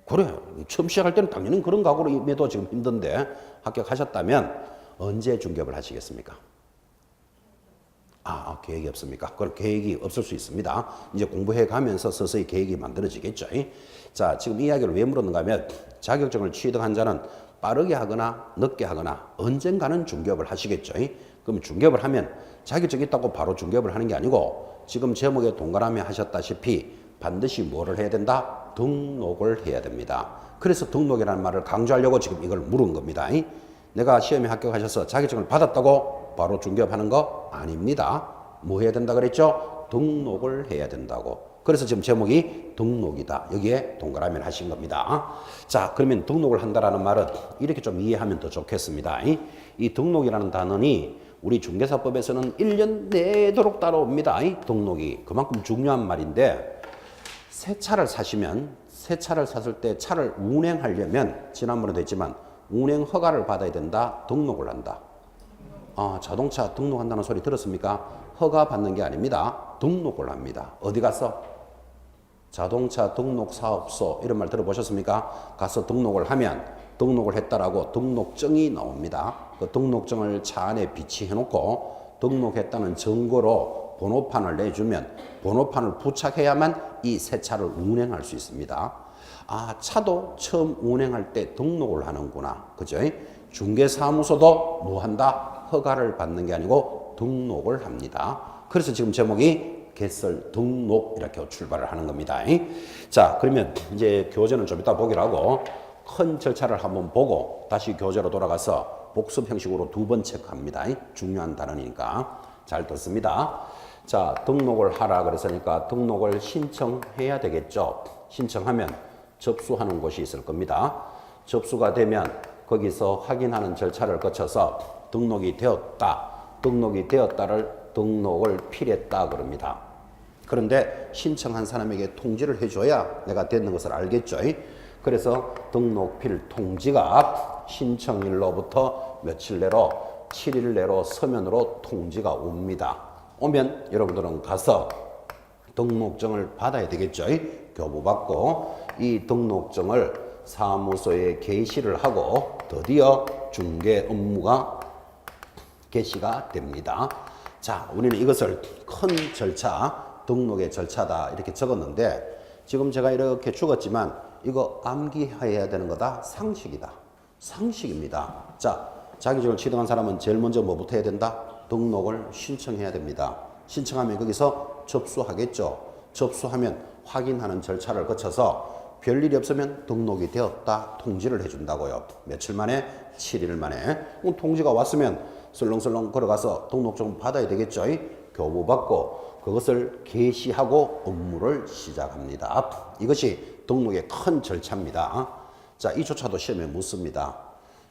그래요. 처음 시작할 때는 당연히 그런 각오로 임해도 지금 힘든데 합격하셨다면 언제 중개업을 하시겠습니까? 계획이 없습니까? 그럼 계획이 없을 수 있습니다. 이제 공부해 가면서 서서히 계획이 만들어지겠죠. 자, 지금 이 이야기를 왜 물었는가 하면 자격증을 취득한 자는 빠르게 하거나 늦게 하거나 언젠가는 중개업을 하시겠죠. 그럼 중개업을 하면 자격증이 있다고 바로 중개업을 하는 게 아니고 지금 제목에 동그라미 하셨다시피 반드시 뭐를 해야 된다? 등록을 해야 됩니다. 그래서 등록이라는 말을 강조하려고 지금 이걸 물은 겁니다. 내가 시험에 합격하셔서 자격증을 받았다고 바로 중개업하는 거 아닙니다. 뭐 해야 된다 그랬죠? 등록을 해야 된다고. 그래서 지금 제목이 등록이다. 여기에 동그라미를 하신 겁니다. 자, 그러면 등록을 한다라는 말은 이렇게 좀 이해하면 더 좋겠습니다. 이 등록이라는 단어는 우리 중개사법에서는 1년 내도록 따라옵니다. 등록이 그만큼 중요한 말인데 새 차를 사시면 새 차를 샀을 때 차를 운행하려면 지난번에도 했지만 운행 허가를 받아야 된다. 등록을 한다. 자동차 등록한다는 소리 들었습니까? 허가 받는 게 아닙니다. 등록을 합니다. 어디 가서? 자동차 등록 사업소 이런 말 들어보셨습니까? 가서 등록을 하면 등록을 했다라고 등록증이 나옵니다. 그 등록증을 차 안에 비치해 놓고 등록했다는 증거로 번호판을 내주면 번호판을 부착해야만 이 새 차를 운행할 수 있습니다. 차도 처음 운행할 때 등록을 하는구나. 그죠? 중개사무소도 뭐 한다? 허가를 받는 게 아니고 등록을 합니다. 그래서 지금 제목이 개설 등록 이렇게 출발을 하는 겁니다. 자, 그러면 이제 교재는 좀 이따 보기로 하고 큰 절차를 한번 보고 다시 교재로 돌아가서 복습 형식으로 두 번 체크합니다. 중요한 단어니까 잘 듣습니다. 자, 등록을 하라 그랬으니까 등록을 신청해야 되겠죠. 신청하면 접수하는 곳이 있을 겁니다. 접수가 되면 거기서 확인하는 절차를 거쳐서 등록이 되었다. 등록이 되었다를 등록을 필했다 그럽니다. 그런데 신청한 사람에게 통지를 해줘야 내가 됐는 것을 알겠죠. 그래서 등록필 통지가 신청일로부터 며칠 내로 7일 내로 서면으로 통지가 옵니다. 오면 여러분들은 가서 등록증을 받아야 되겠죠. 교부받고 이 등록증을 사무소에 게시를 하고 드디어 중개 업무가 개시가 됩니다. 자, 우리는 이것을 큰 절차, 등록의 절차다 이렇게 적었는데 지금 제가 이렇게 적었지만 이거 암기해야 되는 거다. 상식이다. 상식입니다. 자, 자격증을 취득한 사람은 제일 먼저 뭐부터 해야 된다? 등록을 신청해야 됩니다. 신청하면 거기서 접수하겠죠. 접수하면 확인하는 절차를 거쳐서 별일이 없으면 등록이 되었다 통지를 해준다고요. 며칠 만에? 7일 만에. 통지가 왔으면 설렁설렁 걸어가서 등록증 받아야 되겠죠. 교부받고 그것을 게시하고 업무를 시작합니다. 이것이 등록의 큰 절차입니다. 자, 이조차도 시험에 묻습니다.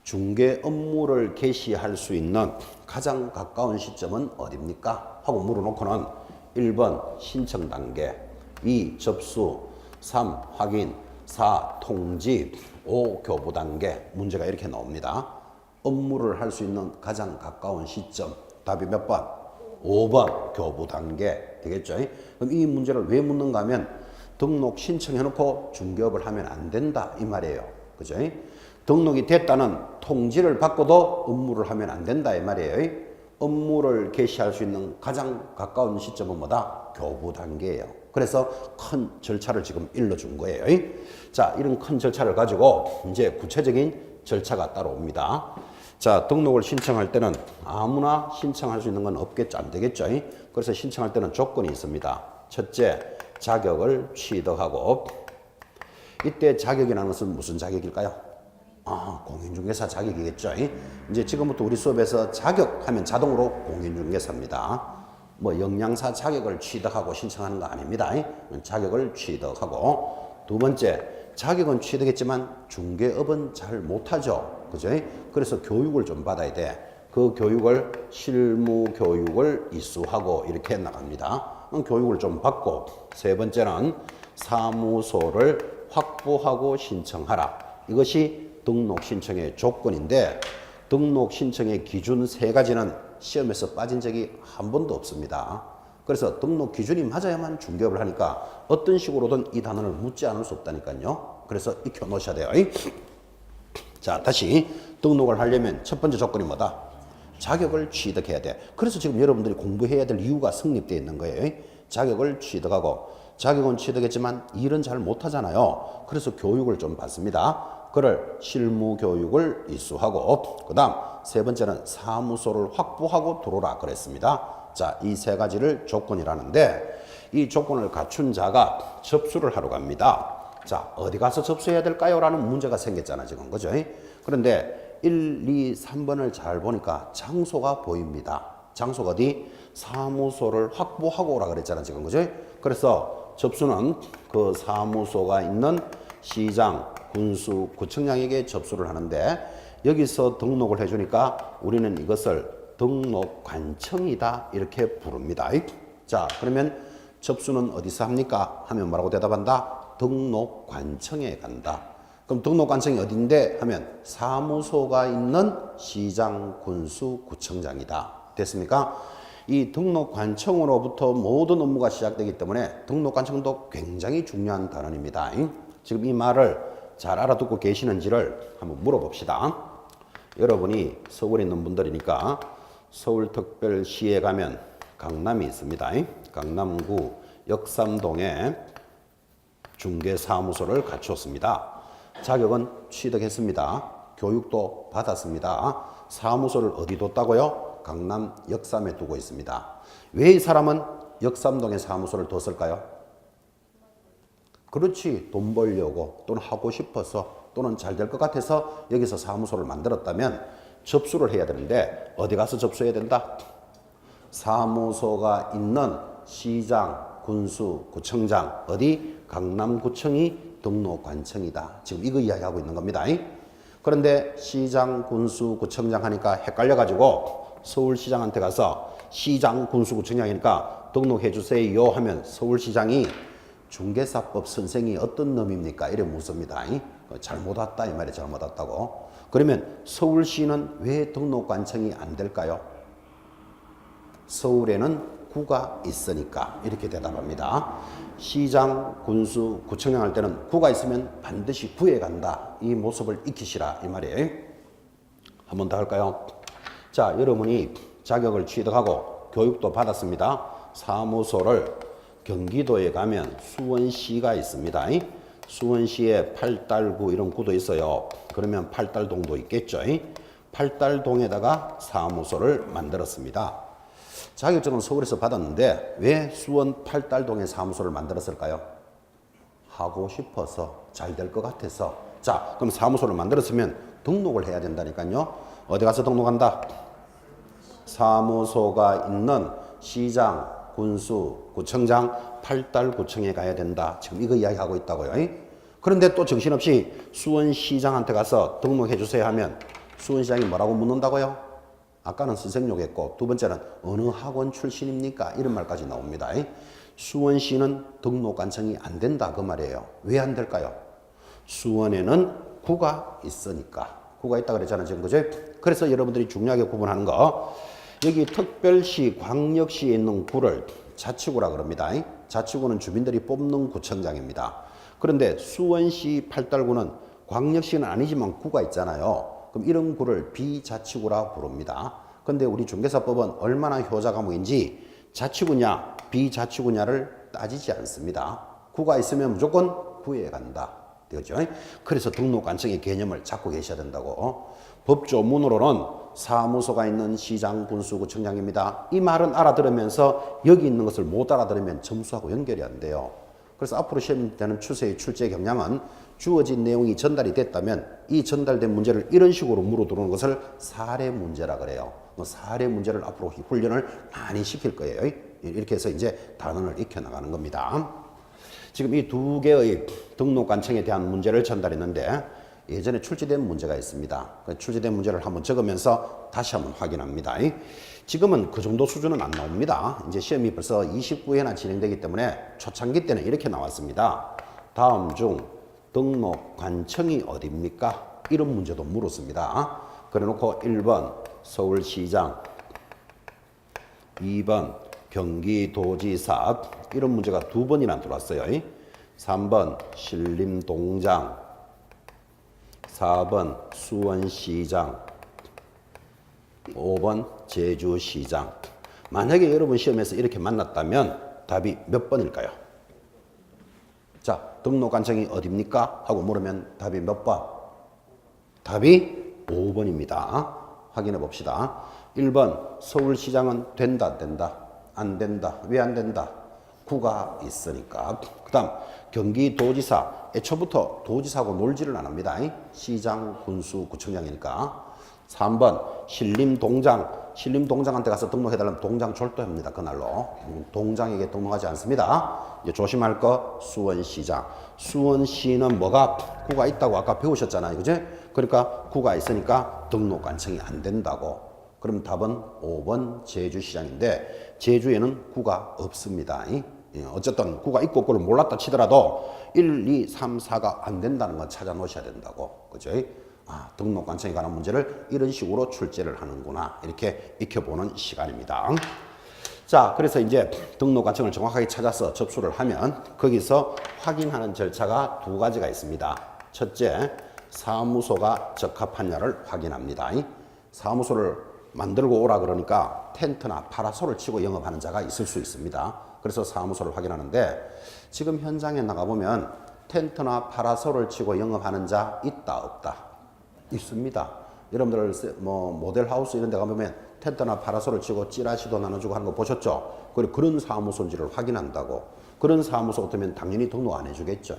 중개 업무를 개시할 수 있는 가장 가까운 시점은 어디입니까? 하고 물어놓고는 1번 신청 단계, 2 접수, 3 확인, 4 통지, 5 교부 단계 문제가 이렇게 나옵니다. 업무를 할 수 있는 가장 가까운 시점 답이 몇 번? 5번 교부 단계 되겠죠. 그럼 이 문제를 왜 묻는가 하면 등록 신청해놓고 중개업을 하면 안 된다 이 말이에요. 그죠? 등록이 됐다는 통지를 받고도 업무를 하면 안 된다 이 말이에요. 업무를 개시할 수 있는 가장 가까운 시점은 뭐다? 교부 단계예요. 그래서 큰 절차를 지금 일러준 거예요. 자, 이런 큰 절차를 가지고 이제 구체적인 절차가 따라옵니다. 자, 등록을 신청할 때는 아무나 신청할 수 있는 건 없겠죠. 안 되겠죠. 그래서 신청할 때는 조건이 있습니다. 첫째, 자격을 취득하고, 이때 자격이라는 것은 무슨 자격일까요? 공인중개사 자격이겠죠. 이제 지금부터 우리 수업에서 자격하면 자동으로 공인중개사입니다. 뭐 영양사 자격을 취득하고 신청하는 거 아닙니다. 자격을 취득하고, 두 번째, 자격은 취득했지만 중개업은 잘 못하죠. 그죠? 그래서 교육을 좀 받아야 돼. 그 교육을 실무 교육을 이수하고 이렇게 나갑니다. 교육을 좀 받고, 세 번째는 사무소를 확보하고 신청하라. 이것이 등록 신청의 조건인데, 등록 신청의 기준 세 가지는 시험에서 빠진 적이 한 번도 없습니다. 그래서 등록 기준이 맞아야만 중개업을 하니까 어떤 식으로든 이 단어를 묻지 않을 수 없다니까요. 그래서 익혀 놓으셔야 돼요. 자, 다시 등록을 하려면 첫 번째 조건이 뭐다? 자격을 취득해야 돼. 그래서 지금 여러분들이 공부해야 될 이유가 성립되어 있는 거예요. 자격을 취득하고, 자격은 취득했지만 일은 잘 못하잖아요. 그래서 교육을 좀 받습니다. 그를 실무 교육을 이수하고, 그 다음 세 번째는 사무소를 확보하고 들어오라 그랬습니다. 자, 이 세 가지를 조건이라는데, 이 조건을 갖춘 자가 접수를 하러 갑니다. 자, 어디 가서 접수해야 될까요? 라는 문제가 생겼잖아 지금. 그죠? 그런데 1, 2, 3번을 잘 보니까 장소가 보입니다. 장소가 어디? 사무소를 확보하고 오라 그랬잖아 지금. 그죠? 그래서 접수는 그 사무소가 있는 시장, 군수, 구청장에게 접수를 하는데, 여기서 등록을 해주니까 우리는 이것을 등록관청이다 이렇게 부릅니다. 자, 그러면 접수는 어디서 합니까? 하면 뭐라고 대답한다? 등록관청에 간다. 그럼 등록관청이 어딘데? 하면 사무소가 있는 시장, 군수, 구청장이다. 됐습니까? 이 등록관청으로부터 모든 업무가 시작되기 때문에 등록관청도 굉장히 중요한 단원입니다. 지금 이 말을 잘 알아듣고 계시는지를 한번 물어봅시다. 여러분이 서울에 있는 분들이니까 서울특별시에 가면 강남이 있습니다. 강남구 역삼동에 중개사무소를 갖추었습니다. 자격은 취득했습니다. 교육도 받았습니다. 사무소를 어디 뒀다고요? 강남 역삼에 두고 있습니다. 왜 이 사람은 역삼동에 사무소를 뒀을까요? 그렇지, 돈 벌려고 또는 하고 싶어서 또는 잘 될 것 같아서 여기서 사무소를 만들었다면 접수를 해야 되는데 어디 가서 접수해야 된다? 사무소가 있는 시장, 군수, 구청장, 어디? 강남구청이 등록관청이다. 지금 이거 이야기하고 있는 겁니다. 그런데 시장, 군수, 구청장 하니까 헷갈려가지고 서울시장한테 가서 시장, 군수, 구청장이니까 등록해 주세요 하면 서울시장이 중개사법 선생이 어떤 놈입니까? 이래 묻습니다. 잘못 왔다 이 말이 잘못 왔다고. 그러면 서울시는 왜 등록관청이 안 될까요? 서울에는 구가 있으니까 이렇게 대답합니다. 시장, 군수, 구청장 할 때는 구가 있으면 반드시 구에 간다. 이 모습을 익히시라 이 말이에요. 한 번 더 할까요? 자, 여러분이 자격을 취득하고 교육도 받았습니다. 사무소를 경기도에 가면 수원시가 있습니다. 수원시에 팔달구 이런 구도 있어요. 그러면 팔달동도 있겠죠. 팔달동에다가 사무소를 만들었습니다. 자격증은 서울에서 받았는데 왜 수원 팔달동에 사무소를 만들었을까요? 하고 싶어서, 잘 될 것 같아서. 자, 그럼 사무소를 만들었으면 등록을 해야 된다니까요. 어디 가서 등록한다? 사무소가 있는 시장, 군수, 구청장, 팔달구청에 가야 된다. 지금 이거 이야기하고 있다고요. 그런데 또 정신없이 수원시장한테 가서 등록해 주세요 하면 수원시장이 뭐라고 묻는다고요? 아까는 선생님했고, 두 번째는 어느 학원 출신입니까? 이런 말까지 나옵니다. 수원시는 등록관청이 안 된다 그 말이에요. 왜 안 될까요? 수원에는 구가 있으니까. 구가 있다 그랬잖아요 지금. 그죠? 그래서 여러분들이 중요하게 구분하는 거, 여기 특별시, 광역시에 있는 구를 자치구라 그럽니다. 자치구는 주민들이 뽑는 구청장입니다. 그런데 수원시 팔달구는 광역시는 아니지만 구가 있잖아요. 그럼 이런 구를 비자치구라 부릅니다. 근데 우리 중개사법은 얼마나 효자 과목인지 자치구냐 비자치구냐를 따지지 않습니다. 구가 있으면 무조건 구에 간다. 되죠? 그래서 등록관청의 개념을 잡고 계셔야 된다고. 법조문으로는 사무소가 있는 시장, 군수, 구청장입니다. 이 말은 알아들으면서 여기 있는 것을 못 알아들으면 점수하고 연결이 안 돼요. 그래서 앞으로 시험 되는 추세의 출제 경향은 주어진 내용이 전달이 됐다면 이 전달된 문제를 이런 식으로 물어 들어오는 것을 사례 문제라 그래요. 사례 문제를 앞으로 훈련을 많이 시킬 거예요. 이렇게 해서 이제 단원을 익혀 나가는 겁니다. 지금 이 두 개의 등록관청에 대한 문제를 전달했는데 예전에 출제된 문제가 있습니다. 출제된 문제를 한번 적으면서 다시 한번 확인합니다. 지금은 그 정도 수준은 안 나옵니다. 이제 시험이 벌써 29회나 진행되기 때문에 초창기 때는 이렇게 나왔습니다. 다음 중 등록관청이 어디입니까? 이런 문제도 물었습니다. 그래놓고 1번 서울시장, 2번 경기도지사 이런 문제가 2번이나 들어왔어요. 3번 신림동장, 4번 수원시장, 5번 제주시장. 만약에 여러분 시험에서 이렇게 만났다면 답이 몇 번일까요? 자, 등록관청이 어디입니까? 하고 물으면 답이 몇 번? 답이 5번입니다. 확인해 봅시다. 1번 서울시장은 된다, 안 된다? 안 된다. 왜 안 된다? 구가 있으니까. 그 다음 경기도지사, 애초부터 도지사하고 놀지를 안 합니다. 시장, 군수, 구청장이니까. 3번 신림동장, 신림동장한테 가서 등록해달라면 동장 졸도합니다. 그날로. 동장에게 등록하지 않습니다. 이제 조심할 거 수원시장. 수원시는 뭐가 구가 있다고 아까 배우셨잖아요. 그죠? 그러니까 구가 있으니까 등록관청이 안 된다고. 그럼 답은 5번 제주시장인데 제주에는 구가 없습니다. 어쨌든 구가 있고 그걸 몰랐다 치더라도 1, 2, 3, 4가 안 된다는 건 찾아 놓으셔야 된다고. 그죠? 아, 등록관청에 관한 문제를 이런 식으로 출제를 하는구나. 이렇게 익혀보는 시간입니다. 자, 그래서 이제 등록관청을 정확하게 찾아서 접수를 하면 거기서 확인하는 절차가 2가지가 있습니다. 첫째, 사무소가 적합하냐를 확인합니다. 사무소를 만들고 오라 그러니까 텐트나 파라솔을 치고 영업하는 자가 있을 수 있습니다. 그래서 사무소를 확인하는데 지금 현장에 나가보면 텐트나 파라솔을 치고 영업하는 자 있다 없다? 있습니다. 여러분들 뭐 모델하우스 이런 데 가보면 텐트나 파라솔을 치고 찌라시도 나눠주고 하는 거 보셨죠? 그리고 그런 사무소인지를 확인한다고. 그런 사무소 같으면 당연히 등록 안 해주겠죠.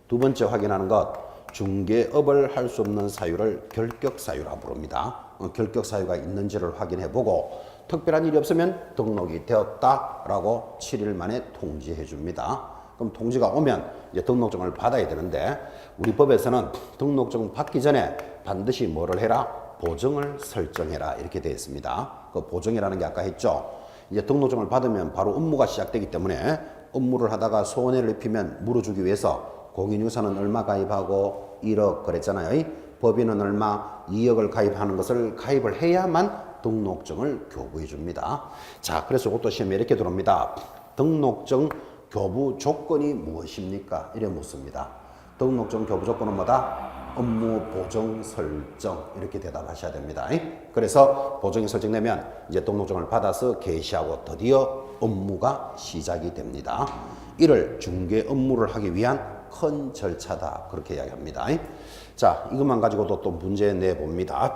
두 번째 확인하는 것, 중개업을 할 수 없는 사유를 결격사유라 부릅니다. 결격사유가 있는지를 확인해보고 특별한 일이 없으면 등록이 되었다라고 7일 만에 통지해 줍니다. 그럼 통지가 오면 이제 등록증을 받아야 되는데 우리 법에서는 등록증 받기 전에 반드시 뭐를 해라? 보정을 설정해라 이렇게 되어 있습니다. 그 보정이라는 게 아까 했죠. 이제 등록증을 받으면 바로 업무가 시작되기 때문에 업무를 하다가 손해를 입히면 물어주기 위해서 공인유사는 얼마 가입하고 1억 그랬잖아요. 법인은 얼마 2억을 가입하는 것을 가입을 해야만 등록증을 교부해 줍니다. 자, 그래서 이것도 시험에 이렇게 들어옵니다. 등록증 교부 조건이 무엇입니까? 이래 묻습니다. 등록증 교부 조건은 뭐다? 업무 보정 설정 이렇게 대답하셔야 됩니다. 그래서 보정이 설정되면 이제 등록증을 받아서 개시하고 드디어 업무가 시작이 됩니다. 이를 중개 업무를 하기 위한 큰 절차다 그렇게 이야기합니다. 자, 이것만 가지고도 또 문제 내봅니다.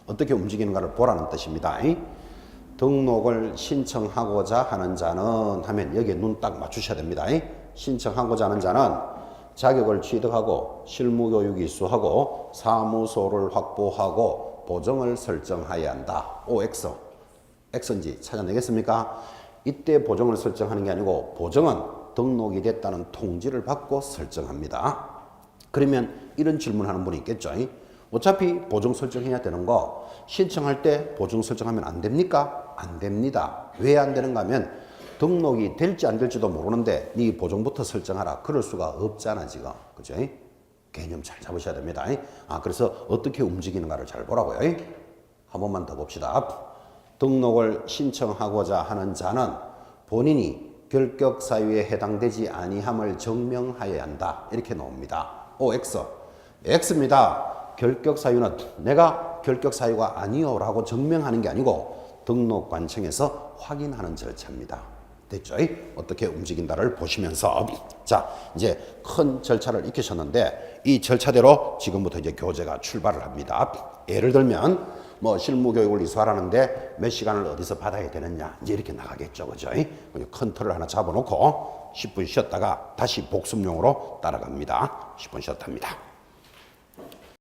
어떻게 움직이는가를 보라는 뜻입니다. 등록을 신청하고자 하는 자는 하면 여기에 눈 딱 맞추셔야 됩니다. 신청하고자 하는 자는 자격을 취득하고 실무교육이 이수하고 사무소를 확보하고 보정을 설정해야 한다. OX. X인지 찾아내겠습니까? 이때 보정을 설정하는 게 아니고 보정은 등록이 됐다는 통지를 받고 설정합니다. 그러면 이런 질문하는 분이 있겠죠. 어차피 보정 설정해야 되는 거 신청할 때 보정 설정하면 안 됩니까? 안 됩니다. 왜 안 되는가 하면 등록이 될지 안 될지도 모르는데 네 보정부터 설정하라. 그럴 수가 없잖아 지금. 그죠? 개념 잘 잡으셔야 됩니다. 아, 그래서 어떻게 움직이는가를 잘 보라고요. 한 번만 더 봅시다. 등록을 신청하고자 하는 자는 본인이 결격 사유에 해당되지 아니함을 증명하여야 한다. 이렇게 나옵니다. OX. X입니다. 결격 사유는 내가 결격 사유가 아니요라고 증명하는 게 아니고 등록관청에서 확인하는 절차입니다. 됐죠? 어떻게 움직인다를 보시면서 자, 이제 큰 절차를 익히셨는데 이 절차대로 지금부터 이제 교재가 출발을 합니다. 예를 들면 뭐 실무 교육을 이수하라는데 몇 시간을 어디서 받아야 되느냐 이제 이렇게 나가겠죠. 그죠? 큰 틀을 하나 잡아놓고 10분 쉬었다가 다시 복습용으로 따라갑니다. 10분 쉬었답니다.